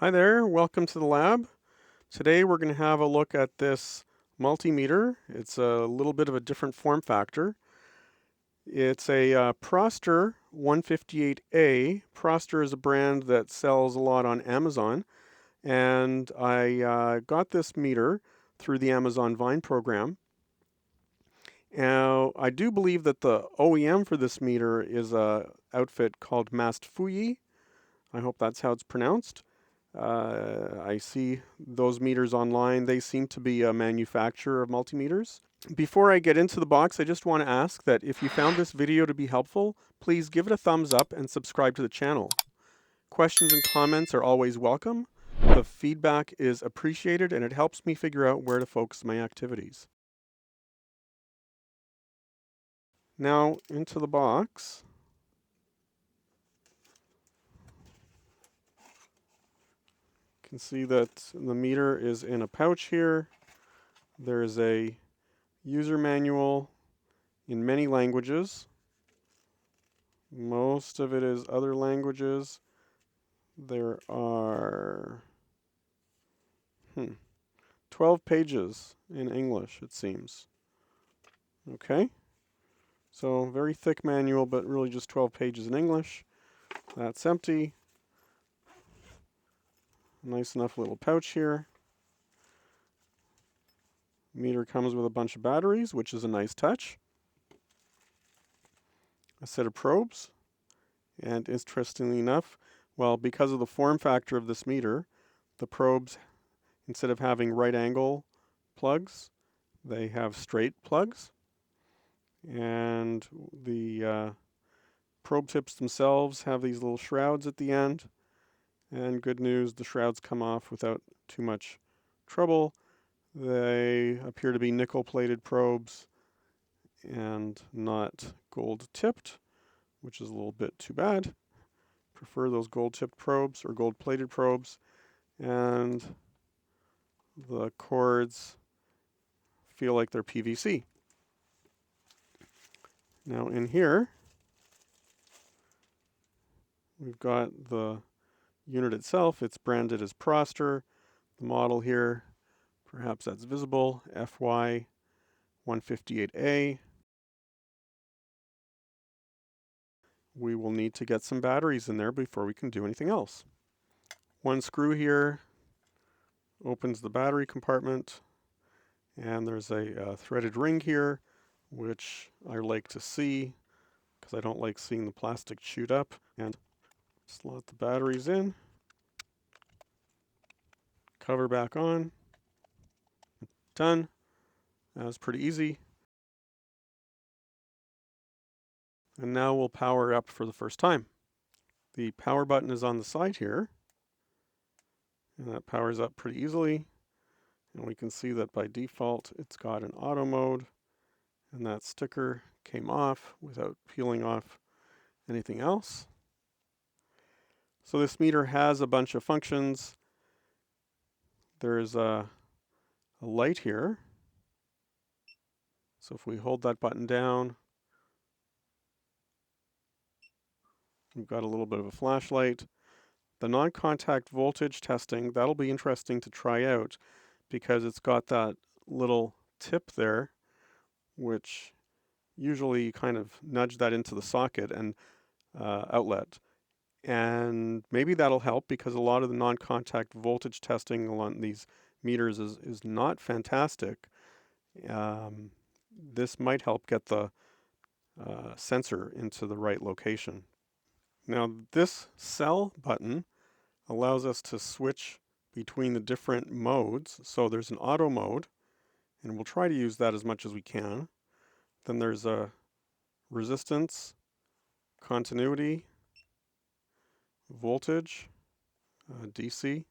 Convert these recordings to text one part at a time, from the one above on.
Hi there, welcome to the lab. Today we're going to have a look at this multimeter. It's a little bit of a different form factor. It's a Proster FY158A. Proster is a brand that sells a lot on Amazon, and I got this meter through the Amazon Vine program. Now, I do believe that the OEM for this meter is a outfit called Mastfuyi. I hope that's how it's pronounced. I see those meters online. They seem to be a manufacturer of multimeters. Before I get into the box, I just want to ask that if you found this video to be helpful, please give it a thumbs up and subscribe to the channel. Questions and comments are always welcome. The feedback is appreciated and it helps me figure out where to focus my activities. Now into the box. You can see that the meter is in a pouch here. There is a user manual in many languages. Most of it is other languages. There are 12 pages in English, it seems. Okay, so very thick manual, but really just 12 pages in English. That's empty. Nice enough little pouch here. Meter comes with a bunch of batteries, which is a nice touch. A set of probes. And interestingly enough, well, because of the form factor of this meter, the probes, instead of having right angle plugs, they have straight plugs. And the probe tips themselves have these little shrouds at the end. And good news, the shrouds come off without too much trouble. They appear to be nickel-plated probes and not gold-tipped, which is a little bit too bad. Prefer those gold-tipped probes or gold-plated probes. And the cords feel like they're PVC. Now in here, we've got the unit itself. It's branded as Proster. The model here, perhaps that's visible, FY158A. We will need to get some batteries in there before we can do anything else. One screw here opens the battery compartment, and there's a threaded ring here, which I like to see because I don't like seeing the plastic chewed up. And slot the batteries in, cover back on, done. That was pretty easy. And now we'll power up for the first time. The power button is on the side here, and that powers up pretty easily. And we can see that by default, it's got an auto mode, and that sticker came off without peeling off anything else. So this meter has a bunch of functions. There's a light here. So if we hold that button down, we've got a little bit of a flashlight. The non-contact voltage testing, that'll be interesting to try out because it's got that little tip there, which usually you kind of nudge that into the socket and outlet. And maybe that'll help because a lot of the non-contact voltage testing on these meters is not fantastic. This might help get the sensor into the right location. Now this cell button allows us to switch between the different modes. So there's an auto mode, and we'll try to use that as much as we can. Then there's a resistance, continuity, voltage, DC,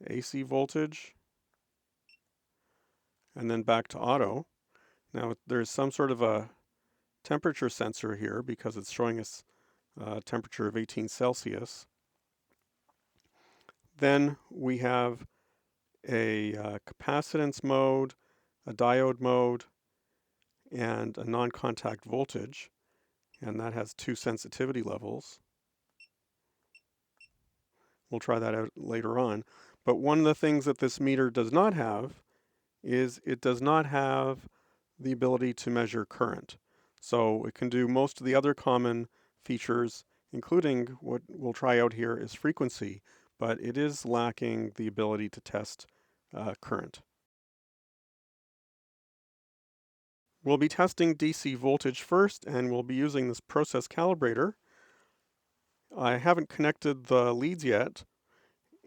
AC voltage, and then back to auto. Now there's some sort of a temperature sensor here because it's showing us a temperature of 18 Celsius. Then we have a capacitance mode, a diode mode, and a non-contact voltage, and that has two sensitivity levels. We'll try that out later on. But one of the things that this meter does not have is it does not have the ability to measure current. So it can do most of the other common features, including what we'll try out here is frequency, but it is lacking the ability to test current. We'll be testing DC voltage first, and we'll be using this process calibrator. I haven't connected the leads yet,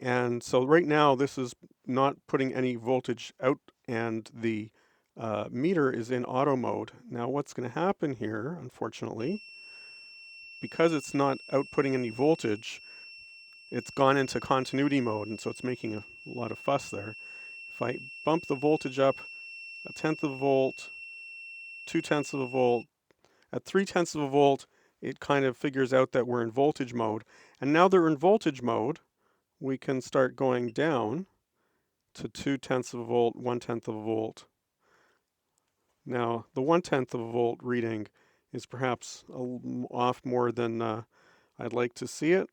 and so right now this is not putting any voltage out, and the meter is in auto mode. Now what's going to happen here, unfortunately, because it's not outputting any voltage, it's gone into continuity mode, and so it's making a lot of fuss there. If I bump the voltage up 1/10 of a volt, 2/10 of a volt, at 3/10 of a volt, it kind of figures out that we're in voltage mode. And now they're in voltage mode, we can start going down to 2/10 of a volt, 1/10 of a volt. Now, the 1/10 of a volt reading is perhaps off more than I'd like to see it.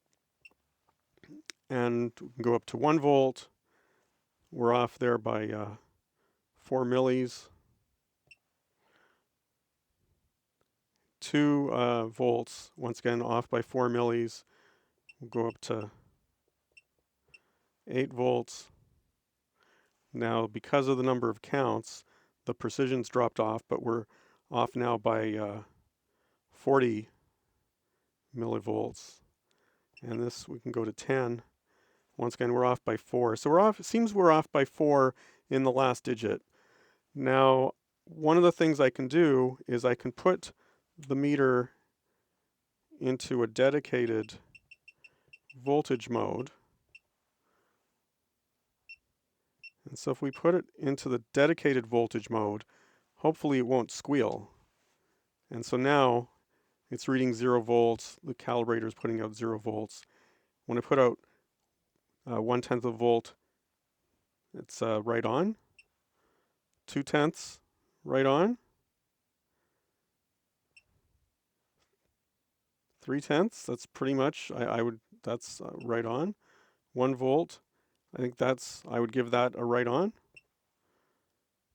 And we can go up to 1 volt. We're off there by 4 millis. 2 volts, once again off by 4 millis. We'll go up to 8 volts. Now, because of the number of counts, the precision's dropped off, but we're off now by 40 millivolts. And this, we can go to 10. Once again, we're off by 4. So we're off, it seems we're off by 4 in the last digit. Now, one of the things I can do is I can put the meter into a dedicated voltage mode. And so if we put it into the dedicated voltage mode, hopefully it won't squeal. And so now it's reading 0 volts. The calibrator is putting out 0 volts. When I put out 1/10 of a volt, it's right on. 2/10, right on. 3/10, that's pretty much, that's right on. 1 volt, I think I would give that a right on.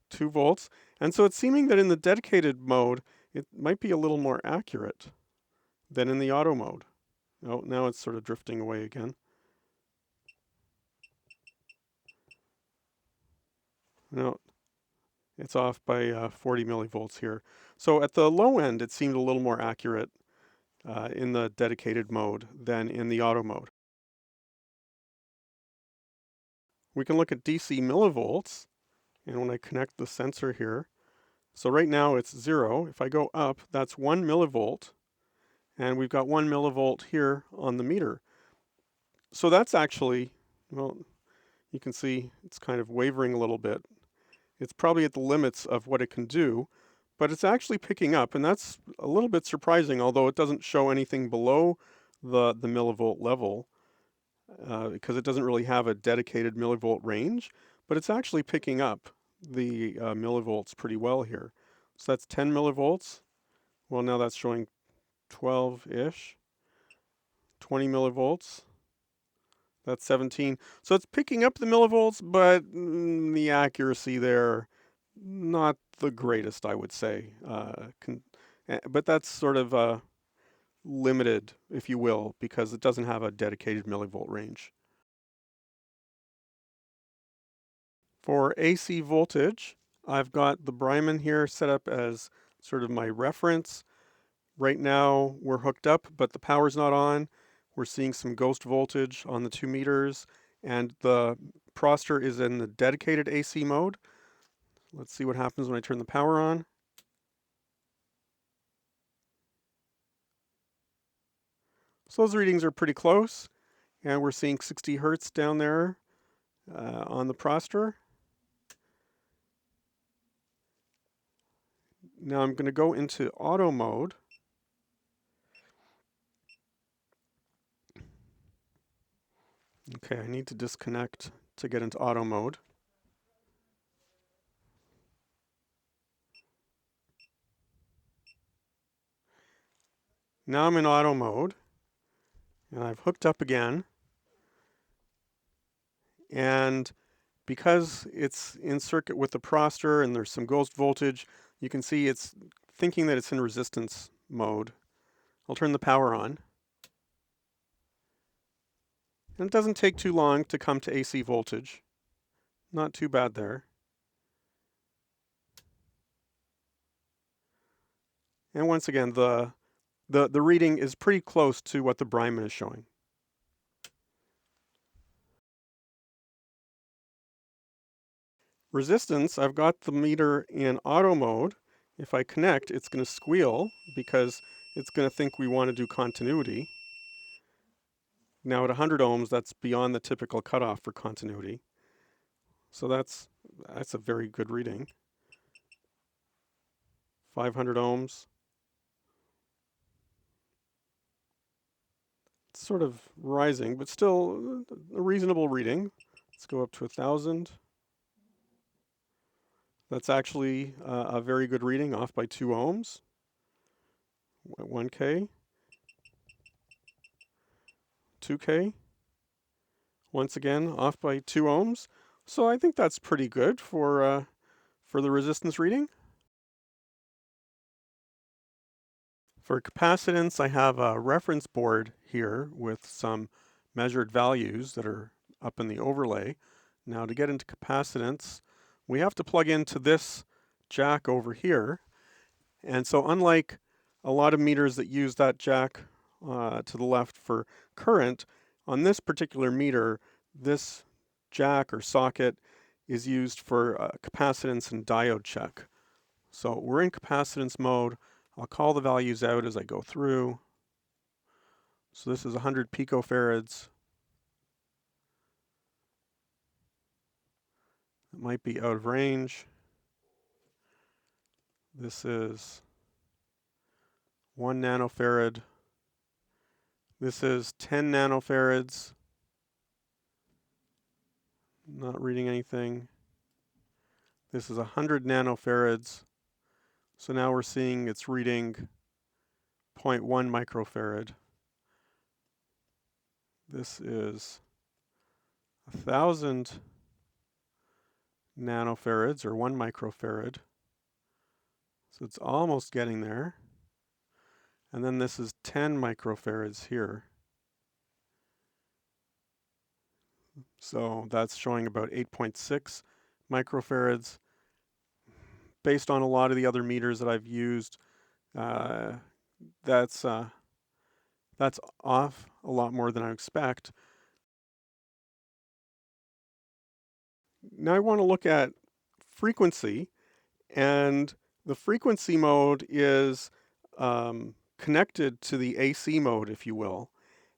2 volts. And so it's seeming that in the dedicated mode, it might be a little more accurate than in the auto mode. Oh, now it's sort of drifting away again. No, it's off by 40 millivolts here. So at the low end, it seemed a little more accurate in the dedicated mode than in the auto mode. We can look at DC millivolts, and when I connect the sensor here, so right now it's 0. If I go up, that's 1 millivolt, and we've got 1 millivolt here on the meter. So that's actually, well, you can see it's kind of wavering a little bit. It's probably at the limits of what it can do, but it's actually picking up, and that's a little bit surprising, although it doesn't show anything below the millivolt level, because it doesn't really have a dedicated millivolt range, but it's actually picking up the millivolts pretty well here. So that's 10 millivolts. Well, now that's showing 12-ish. 20 millivolts. That's 17. So it's picking up the millivolts, but the accuracy there, not the greatest, I would say. But that's sort of limited, if you will, because it doesn't have a dedicated millivolt range. For AC voltage, I've got the Bryman here set up as sort of my reference. Right now we're hooked up, but the power's not on. We're seeing some ghost voltage on the 2 meters, and the Proster is in the dedicated AC mode. Let's see what happens when I turn the power on. So those readings are pretty close, and we're seeing 60 hertz down there on the Proster. Now I'm going to go into auto mode. Okay, I need to disconnect to get into auto mode. Now I'm in auto mode, and I've hooked up again. And because it's in circuit with the Proster and there's some ghost voltage, you can see it's thinking that it's in resistance mode. I'll turn the power on. And it doesn't take too long to come to AC voltage. Not too bad there. And once again, the reading is pretty close to what the Bryman is showing. Resistance, I've got the meter in auto mode. If I connect, it's going to squeal because it's going to think we want to do continuity. Now at 100 ohms, that's beyond the typical cutoff for continuity. So that's a very good reading. 500 ohms. It's sort of rising, but still a reasonable reading. Let's go up to 1,000. That's actually a very good reading, off by 2 ohms. 1K. 2K. Once again, off by 2 ohms. So I think that's pretty good for the resistance reading. For capacitance, I have a reference board here with some measured values that are up in the overlay. Now to get into capacitance, we have to plug into this jack over here. And so unlike a lot of meters that use that jack to the left for current, on this particular meter, this jack or socket is used for capacitance and diode check. So we're in capacitance mode. I'll call the values out as I go through. So this is 100 picofarads. It might be out of range. This is 1 nanofarad. This is 10 nanofarads. Not reading anything. This is 100 nanofarads. So now we're seeing it's reading 0.1 microfarad. This is 1,000 nanofarads, or 1 microfarad. So it's almost getting there. And then this is 10 microfarads here. So that's showing about 8.6 microfarads. Based on a lot of the other meters that I've used, that's off a lot more than I expect. Now I want to look at frequency, and the frequency mode is connected to the AC mode, if you will.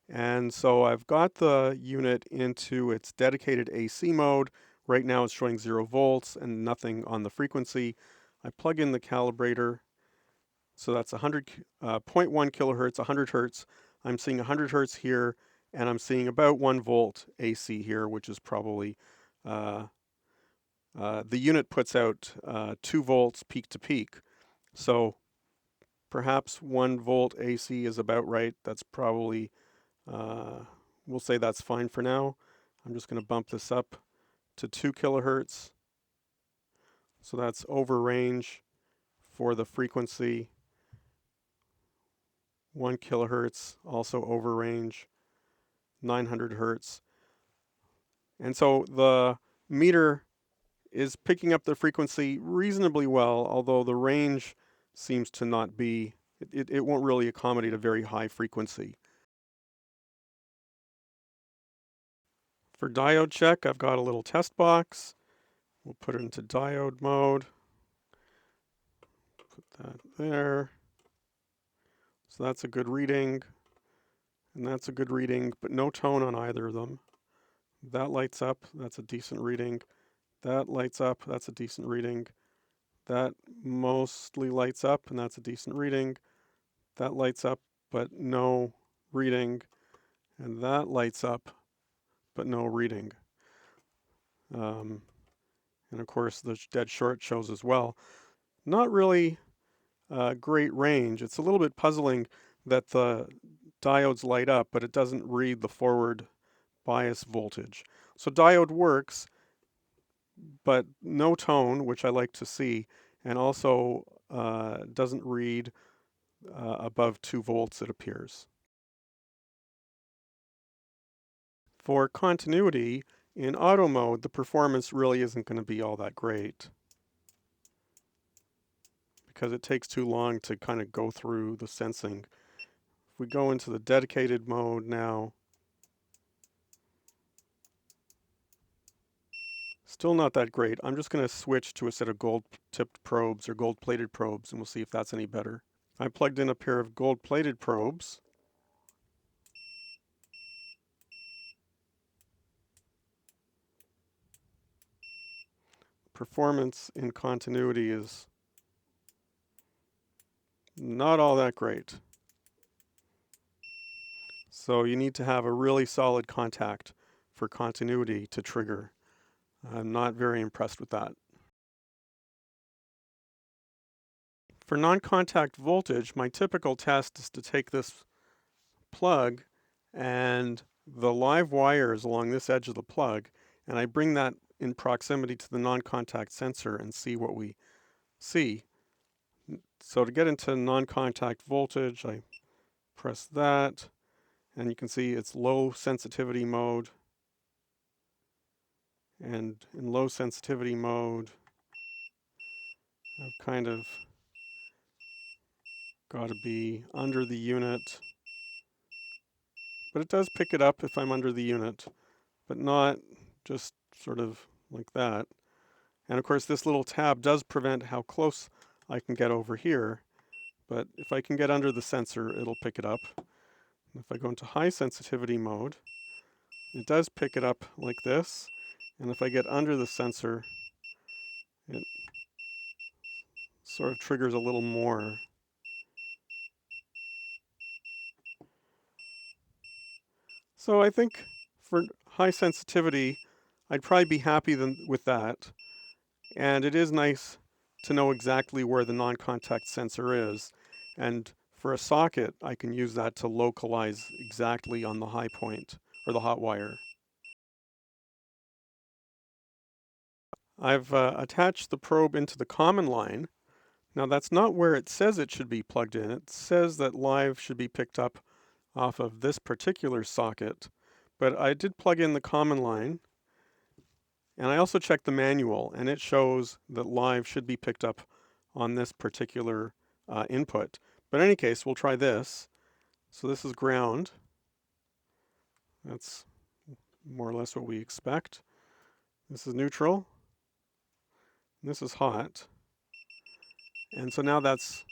And so I've got the unit into its dedicated AC mode. Right now it's showing 0 volts and nothing on the frequency. I plug in the calibrator. So that's 0.1 kilohertz, 100 hertz. I'm seeing 100 hertz here, and I'm seeing about 1 volt AC here, which is probably, the unit puts out 2 volts peak to peak. So perhaps 1 volt AC is about right. That's probably, we'll say that's fine for now. I'm just going to bump this up to 2 kilohertz. So that's over range for the frequency. 1 kilohertz, also over range, 900 hertz. And so the meter is picking up the frequency reasonably well, although the range seems to not be, it won't really accommodate a very high frequency. For diode check, I've got a little test box. We'll put it into diode mode. Put that there. So that's a good reading, and that's a good reading, but no tone on either of them. That lights up, that's a decent reading. That lights up, that's a decent reading. That mostly lights up, and that's a decent reading. That lights up, but no reading. And that lights up, but no reading. And of course, the dead short shows as well. Not really great range. It's a little bit puzzling that the diodes light up, but it doesn't read the forward bias voltage. So diode works, but no tone, which I like to see, and also doesn't read above 2 volts, it appears. For continuity, in auto mode, the performance really isn't going to be all that great because it takes too long to kind of go through the sensing. If we go into the dedicated mode now, still not that great. I'm just going to switch to a set of gold-tipped probes or gold-plated probes, and we'll see if that's any better. I plugged in a pair of gold-plated probes. Performance in continuity is not all that great. So you need to have a really solid contact for continuity to trigger. I'm not very impressed with that. For non-contact voltage, my typical test is to take this plug and the live wires along this edge of the plug, and I bring that in proximity to the non-contact sensor and see what we see. So to get into non-contact voltage, I press that, and you can see it's low sensitivity mode. And in low sensitivity mode, I've kind of got to be under the unit. But it does pick it up if I'm under the unit, but not just sort of like that. And of course, this little tab does prevent how close I can get over here. But if I can get under the sensor, it'll pick it up. And if I go into high sensitivity mode, it does pick it up like this. And if I get under the sensor, it sort of triggers a little more. So I think for high sensitivity, I'd probably be happy with that. And it is nice to know exactly where the non-contact sensor is. And for a socket, I can use that to localize exactly on the high point or the hot wire. I've attached the probe into the common line. Now that's not where it says it should be plugged in. It says that live should be picked up off of this particular socket, but I did plug in the common line, and I also checked the manual, and it shows that live should be picked up on this particular input. But in any case, we'll try this. So this is ground. That's more or less what we expect. This is neutral. This is hot. And so now that's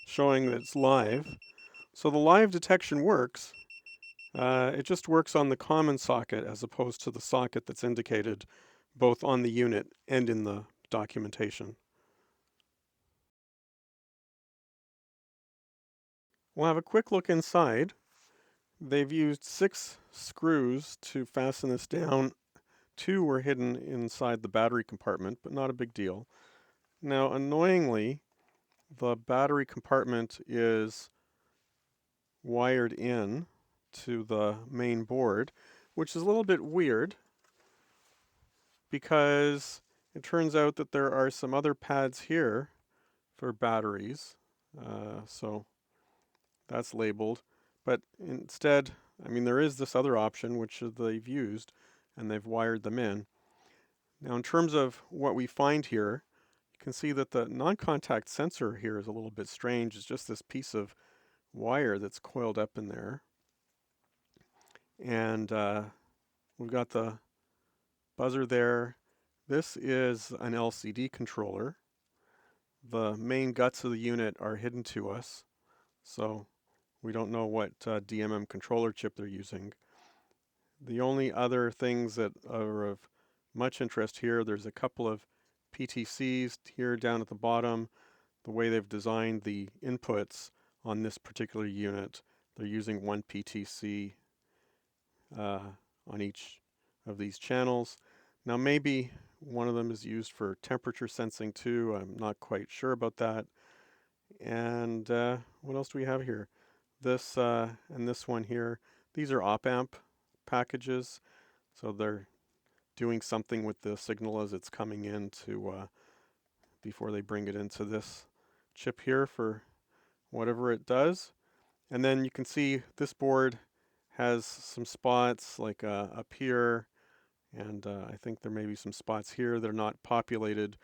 showing that it's live. So the live detection works. It just works on the common socket as opposed to the socket that's indicated both on the unit and in the documentation. We'll have a quick look inside. They've used 6 screws to fasten this down. 2 were hidden inside the battery compartment, but not a big deal. Now, annoyingly, the battery compartment is wired in to the main board, which is a little bit weird because it turns out that there are some other pads here for batteries. So that's labeled. But instead, I mean, there is this other option which they've used, and they've wired them in. Now, in terms of what we find here, you can see that the non-contact sensor here is a little bit strange. It's just this piece of wire that's coiled up in there. And we've got the buzzer there. This is an LCD controller. The main guts of the unit are hidden to us, so we don't know what DMM controller chip they're using. The only other things that are of much interest here, there's a couple of PTCs here down at the bottom. The way they've designed the inputs on this particular unit, they're using one PTC on each of these channels. Now maybe one of them is used for temperature sensing too. I'm not quite sure about that. And what else do we have here? This and this one here. These are op-amp packages. So they're doing something with the signal as it's coming in to before they bring it into this chip here for whatever it does. And then you can see this board has some spots like up here, and I think there may be some spots here that are not populated.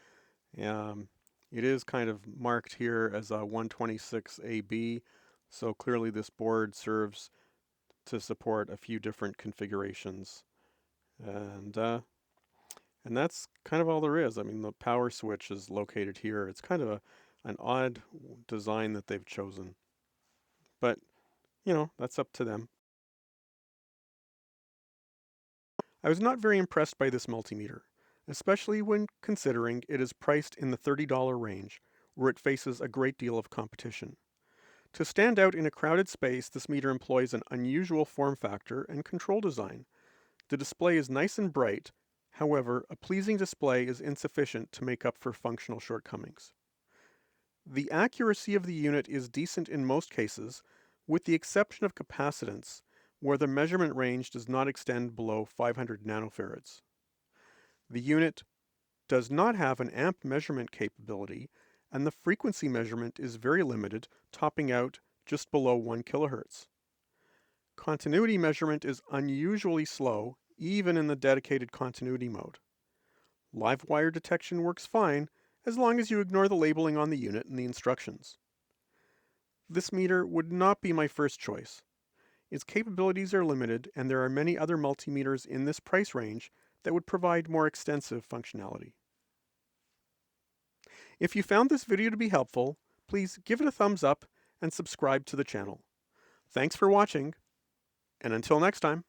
It is kind of marked here as a 126AB, so clearly this board serves to support a few different configurations. And that's kind of all there is. I mean, the power switch is located here. It's kind of an odd design that they've chosen. But, you know, that's up to them. I was not very impressed by this multimeter, especially when considering it is priced in the $30 range, where it faces a great deal of competition. To stand out in a crowded space, this meter employs an unusual form factor and control design. The display is nice and bright, however, a pleasing display is insufficient to make up for functional shortcomings. The accuracy of the unit is decent in most cases, with the exception of capacitance, where the measurement range does not extend below 500 nanofarads. The unit does not have an amp measurement capability, and the frequency measurement is very limited, topping out just below 1 kHz. Continuity measurement is unusually slow, even in the dedicated continuity mode. Live wire detection works fine, as long as you ignore the labeling on the unit and the instructions. This meter would not be my first choice. Its capabilities are limited, and there are many other multimeters in this price range that would provide more extensive functionality. If you found this video to be helpful, please give it a thumbs up and subscribe to the channel. Thanks for watching, and until next time.